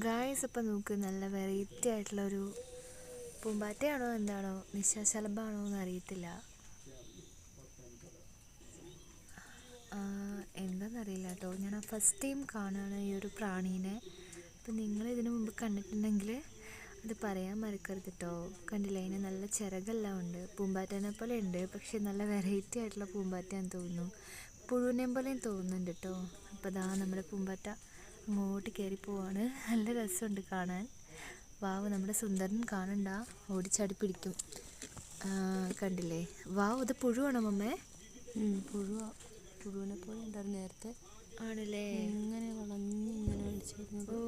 Guys അപ്പം നോക്ക് നല്ല വെറൈറ്റി ആയിട്ടുള്ളൊരു പൂമ്പാറ്റയാണോ എന്താണോ നിശാശലഭമാണോ എന്ന് അറിയത്തില്ല. എന്താണെന്നറിയില്ല കേട്ടോ. ഞാൻ ഫസ്റ്റ് ടൈം കാണുകയാണ് ഈ ഒരു പ്രാണീനെ. അപ്പം നിങ്ങൾ ഇതിനു മുമ്പ് കണ്ടിട്ടുണ്ടെങ്കിൽ അത് പറയാൻ മറക്കരുത് കേട്ടോ. കണ്ടില്ലേ, അതിന് നല്ല ചിറകെല്ലാം ഉണ്ട്, പൂമ്പാറ്റേനെ പോലെ ഉണ്ട്. പക്ഷെ നല്ല വെറൈറ്റി ആയിട്ടുള്ള പൂമ്പാറ്റയാന്ന് തോന്നുന്നു, പുഴുവിനെയും പോലെയും തോന്നുന്നുണ്ട് കേട്ടോ. അപ്പോൾ അതാ നമ്മുടെ പൂമ്പാറ്റ അങ്ങോട്ട് കയറി പോവാണ്. നല്ല രസമുണ്ട് കാണാൻ. വാവ്, നമ്മുടെ സുന്ദരൻ കാണണ്ട, ഓടിച്ചാടി പിടിക്കും. കണ്ടില്ലേ, വാവ്, ഇത് പുഴുവാണോ മമ്മേ? പുഴുവിനെ പോലെ ഉണ്ടായിരുന്നു നേരത്തെ. ആണല്ലേ, ഇങ്ങനെ വളഞ്ഞിങ്ങനെ വലിച്ചിരുന്നത്. ഓ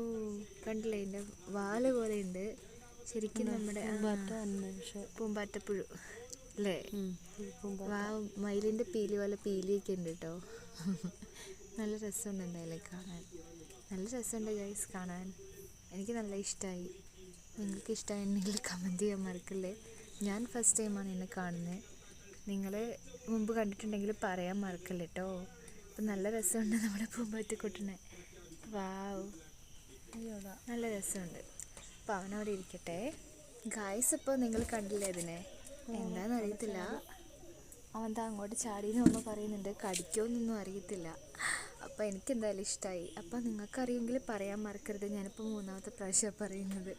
കണ്ടില്ലേ, എൻ്റെ വാല് പോലെ ഉണ്ട് ശരിക്കും. നമ്മുടെ പൂമ്പാറ്റപ്പുഴു അല്ലേ? വാവ്, മയിലിൻ്റെ പീലി പോലെ പീലിയൊക്കെ ഉണ്ട് കേട്ടോ. നല്ല രസമുണ്ട് എന്തായാലും കാണാൻ. നല്ല രസമുണ്ട് ഗൈസ് കാണാൻ. എനിക്ക് നല്ല ഇഷ്ടമായി. നിങ്ങൾക്ക് ഇഷ്ടമായിട്ടുണ്ടെങ്കിൽ കമൻറ്റ് ചെയ്യാൻ മറക്കല്ലേ. ഞാൻ ഫസ്റ്റ് ടൈമാണ് എന്നെ കാണുന്നത്. നിങ്ങൾ മുമ്പ് കണ്ടിട്ടുണ്ടെങ്കിൽ പറയാൻ മറക്കല്ലേ കേട്ടോ. അപ്പം നല്ല രസമുണ്ട് നമ്മുടെ പൂമ്പാറ്റക്കുട്ടനെ. വാവ്, നല്ല രസമുണ്ട്. അപ്പോൾ അവനവിടെ ഇരിക്കട്ടെ. ഗായ്സ്, ഇപ്പോൾ നിങ്ങൾ കണ്ടില്ലേ അതിനെ? എന്താണെന്ന് അറിയത്തില്ല, അവൻ ദാ അങ്ങോട്ട് ചാടിയെന്ന് അമ്മ പറയുന്നുണ്ട്. കടിക്കുമെന്നൊന്നും അറിയത്തില്ല. അപ്പോൾ എനിക്കെന്തായാലും ഇഷ്ടമായി. അപ്പോൾ നിങ്ങൾക്കറിയെങ്കിൽ പറയാൻ മറക്കരുത്. ഞാനിപ്പോൾ 3ാമത്തെ പ്രാവശ്യമാണ് പറയുന്നത്.